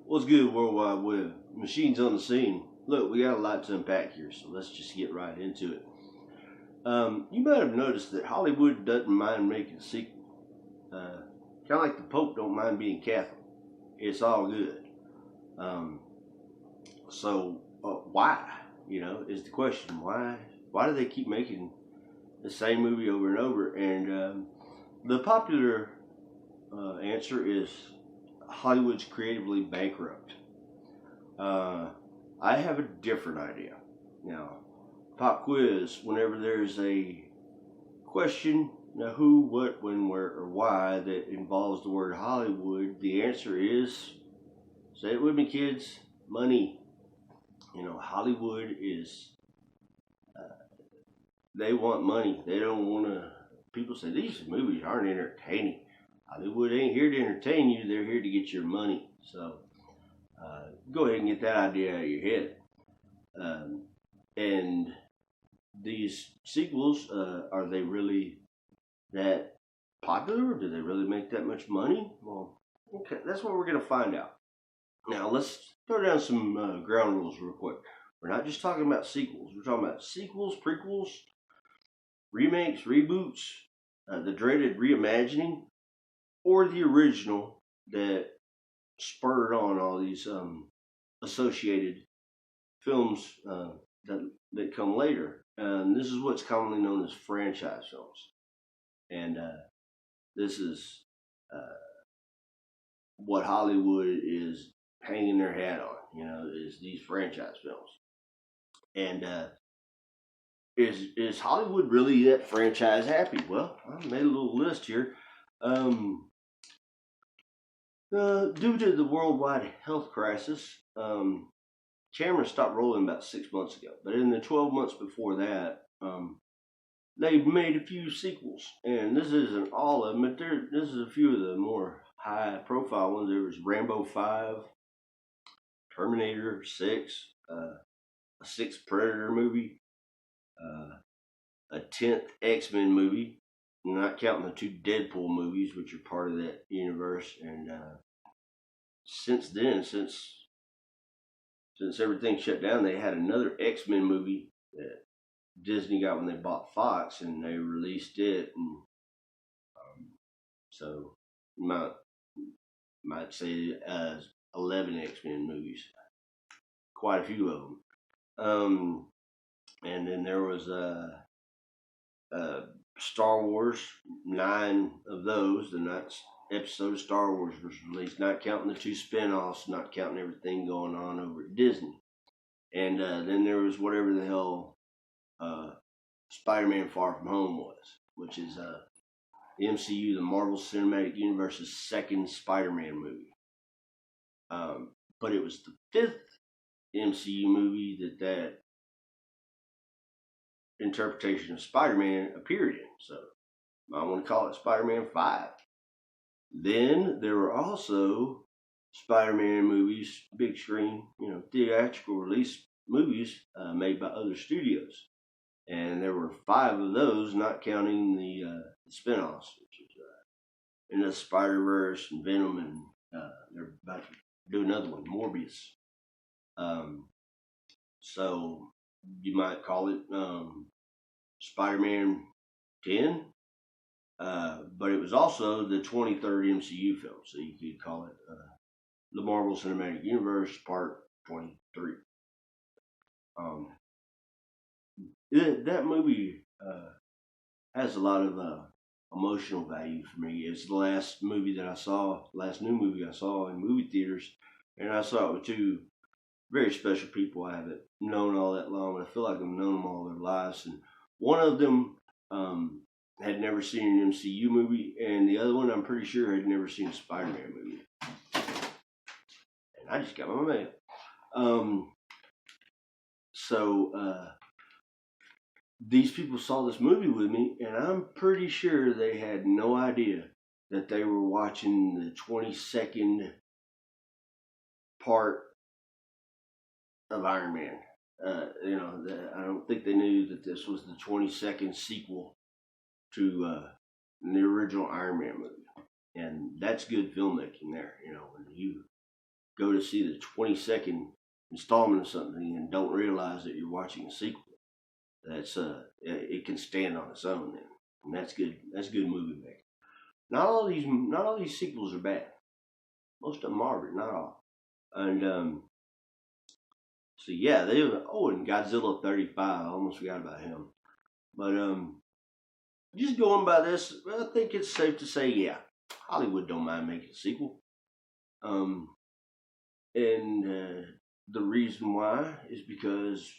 What's good, World Wide Web? Machines on the scene. Look, we got a lot to unpack here, so let's just get right into it. You might have noticed that Hollywood doesn't mind making sequels. Kind of like the Pope don't mind being Catholic. It's all good. Um, so why? Is the question. Why? Why do they keep making the same movie over and over? And the popular answer is Hollywood's creatively bankrupt. I have a different idea. Now, pop quiz, whenever there's a question, who, what, when, where, or why that involves the word Hollywood, the answer is, say it with me, kids, money. Hollywood is, they want money. They don't want to, people say these movies aren't entertaining. Hollywood ain't here to entertain you, they're here to get your money. So, go ahead and get that idea out of your head. And these sequels, are they really that popular? Do they really make that much money? Well, okay, that's what we're going to find out. Now, let's throw down some ground rules real quick. We're not just talking about sequels. We're talking about sequels, prequels, remakes, reboots, the dreaded reimagining, or the original that spurred on all these associated films that come later. And this is what's commonly known as franchise films. And this is what Hollywood is hanging their hat on, is these franchise films. And is Hollywood really that franchise happy? Well, I made a little list here. Due to the worldwide health crisis, cameras stopped rolling about 6 months ago. But in the 12 months before that, they've made a few sequels. And this isn't all of them, but this is a few of the more high profile ones. There was Rambo 5, Terminator 6, a sixth Predator movie, a 10th X-Men movie, not counting the two Deadpool movies, which are part of that universe. And since then, since everything shut down, they had another X-Men movie that Disney got when they bought Fox, and they released it. And so you might say 11 X-Men movies, quite a few of them. And then there was Star Wars, 9 of those. The next episode of Star Wars was released, not counting the 2 spinoffs, not counting everything going on over at Disney. And then there was whatever the hell Spider-Man Far From Home was, which is the MCU, the Marvel Cinematic Universe's second Spider-Man movie. But it was the 5th MCU movie that interpretation of Spider-Man appeared in. So I want to call it Spider-Man 5. Then there were also Spider-Man movies, big screen, theatrical release movies made by other studios. And there were 5 of those, not counting the spinoffs, which is Into the Spider-Verse and Venom, and they're about to do another one, Morbius. So you might call it Spider-Man 10, but it was also the 23rd MCU film, so you could call it the Marvel Cinematic Universe Part 23. That movie has a lot of emotional value for me. It's the last new movie I saw in movie theaters, and I saw it with 2 very special people I haven't known all that long, but I feel like I've known them all their lives. And one of them had never seen an MCU movie, and the other one, I'm pretty sure, had never seen a Spider-Man movie. And I just got my mail. So these people saw this movie with me, and I'm pretty sure they had no idea that they were watching the 22nd part of Iron Man. I don't think they knew that this was the 22nd sequel to the original Iron Man movie. And that's good filmmaking there, when you go to see the 22nd installment of something and don't realize that you're watching a sequel. That's it can stand on its own then, and that's good. That's good movie making. Not all these sequels are bad. Most of them are, but not all. And so yeah, and Godzilla 35. I almost forgot about him. But just going by this, I think it's safe to say, yeah, Hollywood don't mind making a sequel. And the reason why is because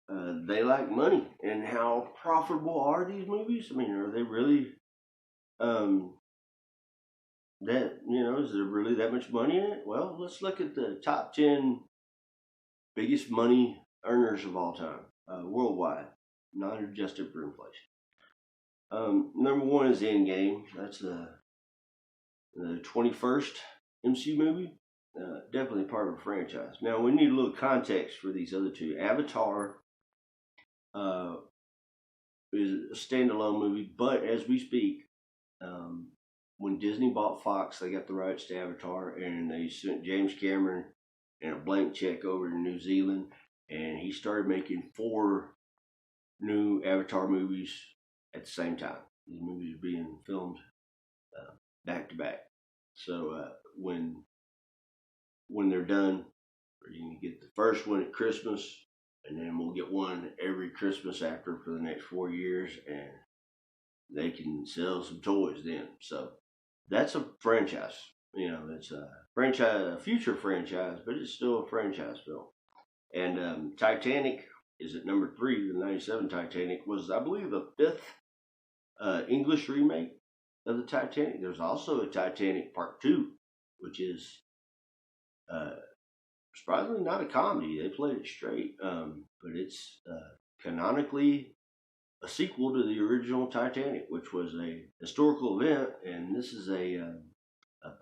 they like money. And how profitable are these movies? I mean, are they really is there really that much money in it? Well, let's look at the top 10 biggest money earners of all time, worldwide, not adjusted for inflation. Number one is Endgame. That's the 21st MCU movie. Definitely part of a franchise. Now, we need a little context for these other two. Avatar is a standalone movie, but as we speak, when Disney bought Fox, they got the rights to Avatar, and they sent James Cameron and a blank check over to New Zealand, and he started making 4 new Avatar movies at the same time. These movies are being filmed back to back. So when they're done, you can get the first one at Christmas, and then we'll get one every Christmas after for the next 4 years, and they can sell some toys then. So that's a franchise. It's a franchise, a future franchise, but it's still a franchise film. And Titanic is at number 3. The 97 Titanic was, I believe, the 5th English remake of the Titanic. There's also a Titanic Part 2, which is surprisingly not a comedy. They played it straight, but it's canonically a sequel to the original Titanic, which was a historical event, and this is a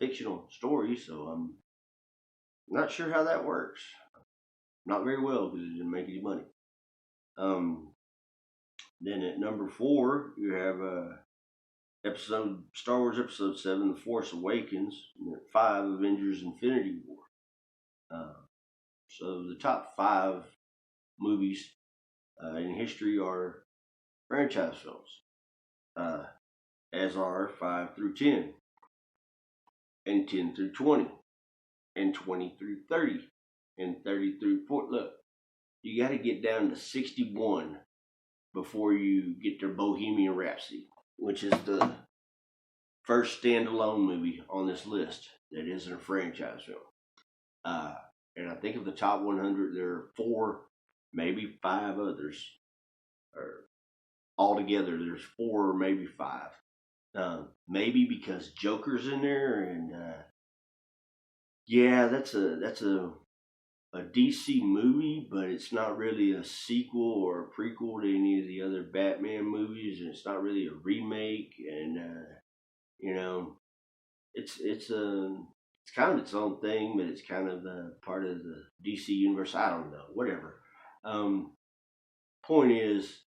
fictional story, so I'm not sure how that works. Not very well, because it didn't make any money. Then at number 4, you have Star Wars Episode 7, The Force Awakens, and at 5, Avengers Infinity War. So the top 5 movies in history are franchise films, as are 5 through 10, and 10 through 20, and 20 through 30, and 30 through 40. Look, you got to get down to 61 before you get to Bohemian Rhapsody, which is the first standalone movie on this list that isn't a franchise film. And I think of the top 100, there are 4, maybe 5 others. Or altogether, there's 4 or maybe 5. Maybe because Joker's in there, and yeah, that's a DC movie, but it's not really a sequel or a prequel to any of the other Batman movies, and it's not really a remake, and it's kind of its own thing, but it's kind of part of the DC universe. I don't know, whatever. Point is,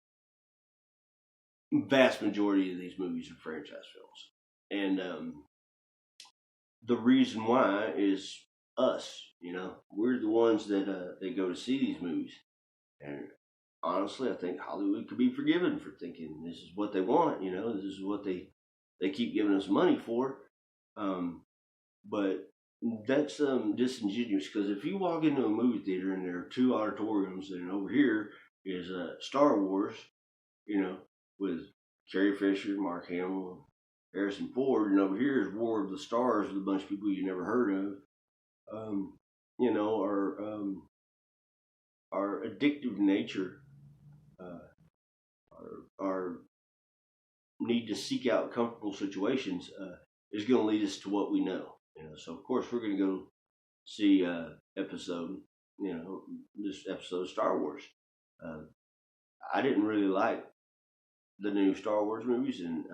vast majority of these movies are franchise films, and the reason why is us. We're the ones that go to see these movies, and honestly, I think Hollywood could be forgiven for thinking this is what they want. This is what they keep giving us money for. But that's disingenuous, because if you walk into a movie theater and there are 2 auditoriums, and over here is Star Wars, with Carrie Fisher, Mark Hamill, Harrison Ford, and over here is War of the Stars with a bunch of people you never heard of, our addictive nature, our need to seek out comfortable situations is going to lead us to what we know. So of course we're going to go see this episode of Star Wars. I didn't really like the new Star Wars movies, and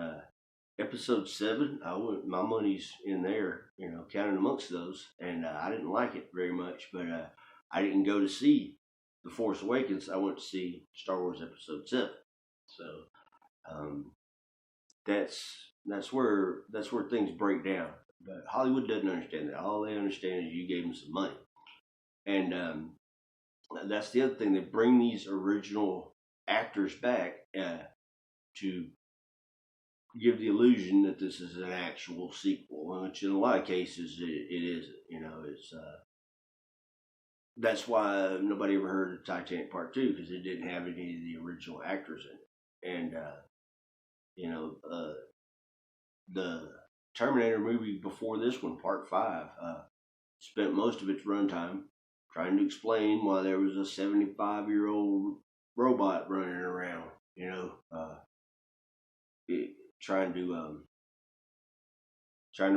Episode 7, my money's in there, counting amongst those, and I didn't like it very much, but I didn't go to see The Force Awakens. I went to see Star Wars Episode 7. So that's where things break down. But Hollywood doesn't understand that. All they understand is you gave them some money, and that's the other thing. They bring these original actors back to give the illusion that this is an actual sequel, which in a lot of cases it isn't. You know, it's that's why nobody ever heard of Titanic Part Two, because it didn't have any of the original actors in it, and you know, the Terminator movie before this one, Part Five, spent most of its runtime trying to explain why there was a 75-year-old robot running around. You know, trying to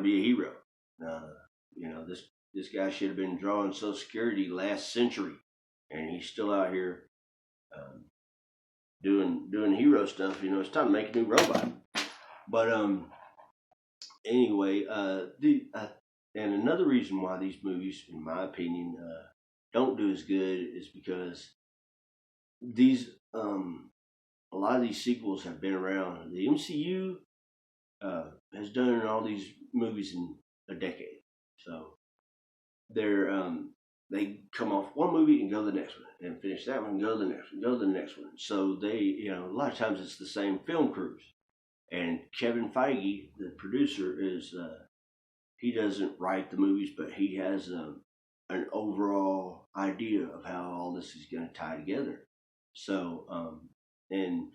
be a hero. You know, this guy should have been drawing Social Security last century, and he's still out here doing hero stuff. You know, it's time to make a new robot. But anyway, and another reason why these movies, in my opinion, don't do as good is because these a lot of these sequels have been around. The MCU has done all these movies in a decade, so they come off one movie and go to the next one, and finish that one, and go to the next one, go to the next one. So they, you know, a lot of times it's the same film crews. And Kevin Feige, the producer, is he doesn't write the movies, but he has an overall idea of how all this is going to tie together. So, and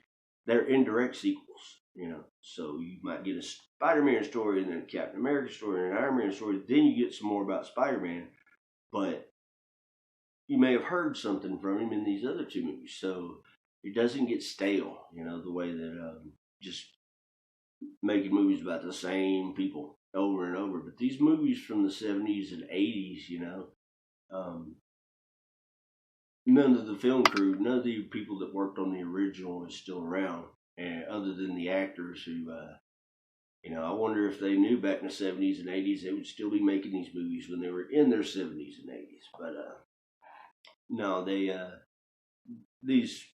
they're indirect sequels, you know. So you might get a Spider-Man story, and then a Captain America story, and an Iron Man story. Then you get some more about Spider-Man, but you may have heard something from him in these other two movies, so it doesn't get stale, you know, the way that just making movies about the same people over and over. But these movies from the 70s and 80s, you know, none of the film crew, none of the people that worked on the original is still around, and other than the actors who, you know, I wonder if they knew back in the 70s and 80s they would still be making these movies when they were in their 70s and 80s. But no, they these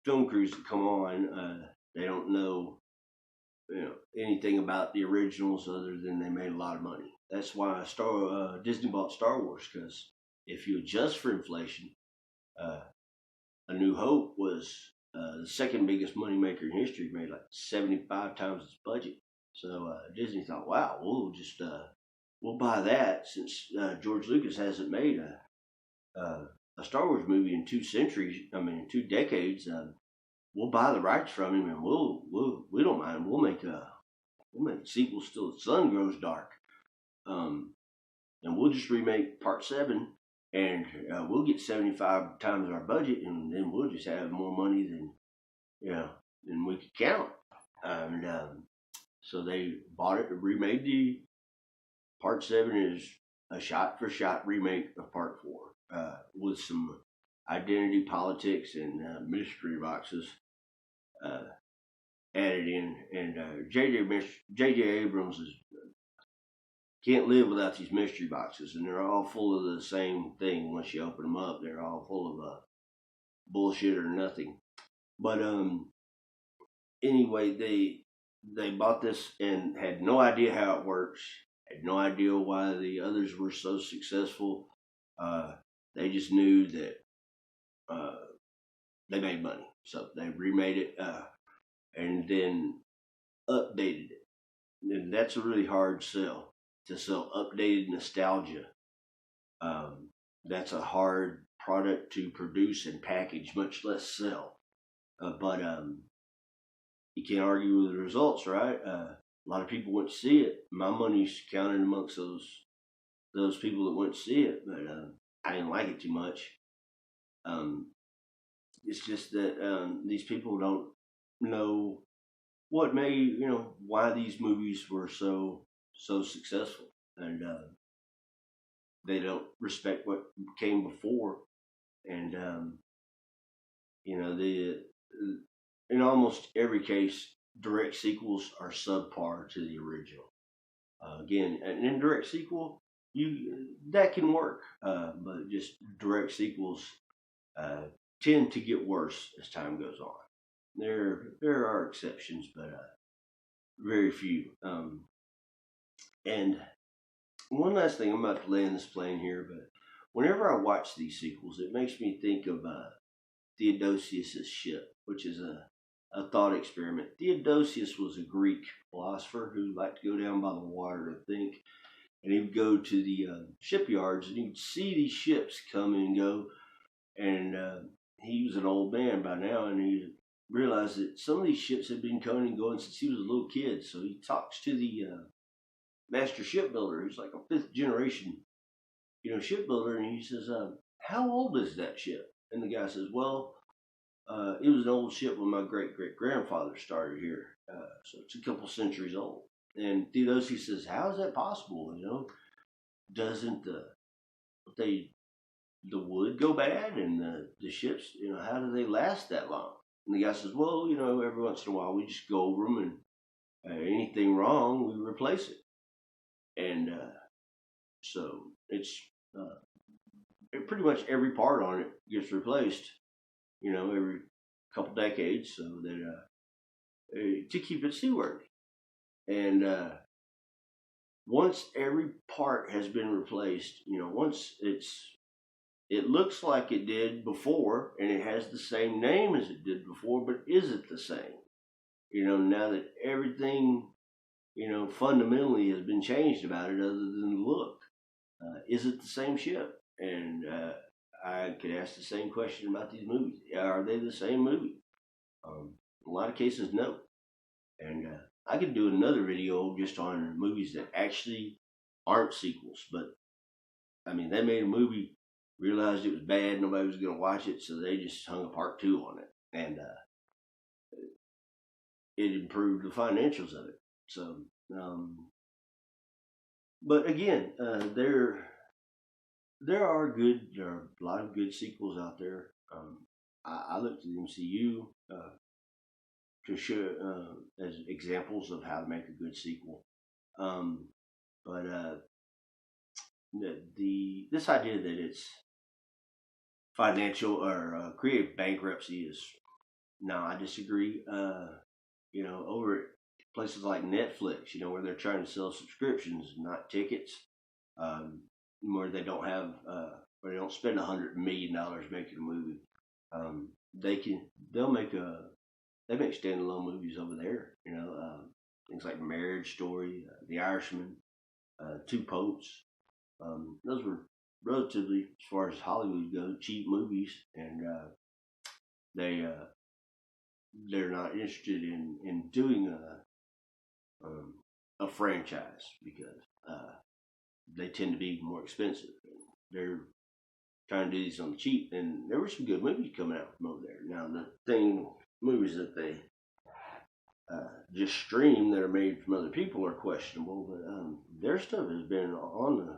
film crews that come on, they don't know, you know, anything about the originals other than they made a lot of money. That's why Disney bought Star Wars, because if you adjust for inflation, A New Hope was the second biggest moneymaker in history, made like 75 times its budget. So Disney thought, wow, we'll buy that, since George Lucas hasn't made a Star Wars movie in 2 decades. We'll buy the rights from him, and we don't mind. We'll make sequels till the sun grows dark, and we'll just remake Part 7, and we'll get 75 times our budget, and then we'll just have more money than we could count. And so they bought it and remade the Part 7 is a shot-for-shot remake of Part 4 with some identity politics and mystery boxes added in. And J.J. Abrams can't live without these mystery boxes, and they're all full of the same thing. Once you open them up, they're all full of bullshit or nothing. But anyway, they bought this and had no idea how it works. Had no idea why the others were so successful. They just knew that they made money, so they remade it and then updated it. And that's a really hard sell, to sell updated nostalgia. That's a hard product to produce and package, much less sell. But you can't argue with the results, right? A lot of people went to see it. My money's counted amongst those people that went to see it, but I didn't like it too much. It's just that these people don't know why these movies were so successful, and they don't respect what came before. And in almost every case, direct sequels are subpar to the original. Again, an indirect sequel, that can work, but just direct sequels tend to get worse as time goes on. There are exceptions, but very few. And one last thing, I'm about to land this plane here, but whenever I watch these sequels, it makes me think of Theodosius' ship, which is a thought experiment. Theodosius was a Greek philosopher who liked to go down by the water to think, and he would go to the shipyards and he would see these ships come and go. And he was an old man by now, and he realized that some of these ships had been coming and going since he was a little kid. So he talks to the master shipbuilder, who's like a fifth generation, shipbuilder, and he says, "How old is that ship?" And the guy says, "Well, it was an old ship when my great great grandfather started here, so it's a couple centuries old." And Theodosius says, "How is that possible? Doesn't the wood go bad and the ships, how do they last that long?" And the guy says, "Well, every once in a while we just go over them, and anything wrong, we replace it." And so it's pretty much every part on it gets replaced, every couple decades, so that to keep it seaworthy. And once every part has been replaced, once it looks like it did before, and it has the same name as it did before, but is it the same? Now that everything, fundamentally has been changed about it other than the look. Is it the same ship? And I could ask the same question about these movies. Are they the same movie? A lot of cases, no. And I could do another video just on movies that actually aren't sequels, but I mean, they made a movie, realized it was bad, nobody was going to watch it, so they just hung a part 2 on it, and it improved the financials of it. So, but again, there are a lot of good sequels out there. I look to the MCU to show as examples of how to make a good sequel. But this idea that it's financial or creative bankruptcy is, no, I disagree. Over at places like Netflix, where they're trying to sell subscriptions, not tickets, where they don't have, where they don't spend $100 million making a movie. They make standalone movies over there. Things like Marriage Story, The Irishman, Two Popes. Those were relatively, as far as Hollywood goes, cheap movies, and they're not interested in doing a franchise because they tend to be more expensive. They're trying to do these on the cheap, and there were some good movies coming out from over there. Now movies that they just stream that are made from other people are questionable, but their stuff has been on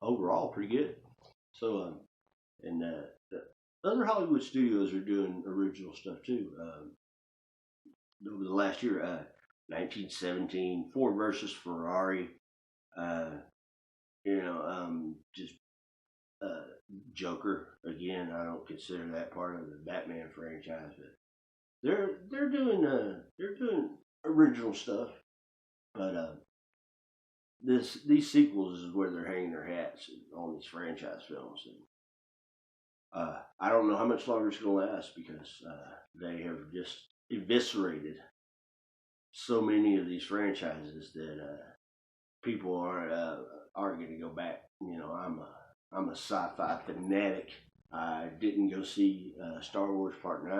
overall pretty good. So and the other Hollywood studios are doing original stuff too. Over the last year, 1917, Ford versus Ferrari, just Joker again. I don't consider that part of the Batman franchise, but they're doing original stuff. But these sequels is where they're hanging their hats on these franchise films, and I don't know how much longer it's going to last because they have just eviscerated so many of these franchises that people aren't going to go back. I'm a sci-fi fanatic. I didn't go see Star Wars Part 9. I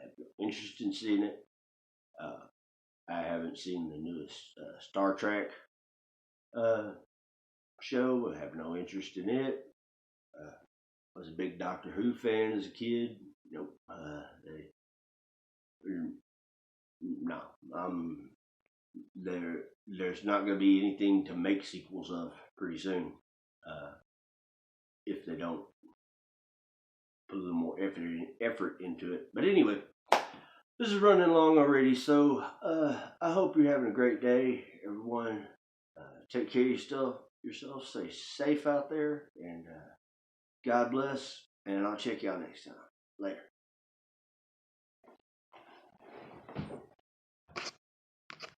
have no interest in seeing it. I haven't seen the newest Star Trek show. I have no interest in it. I was a big Doctor Who fan as a kid. Nope. No. There's not going to be anything to make sequels of pretty soon. If they don't put a little more effort into it. But anyway, this is running long already, so I hope you're having a great day, everyone. Take care of yourself. Stay safe out there, and God bless. And I'll check y'all next time. Later.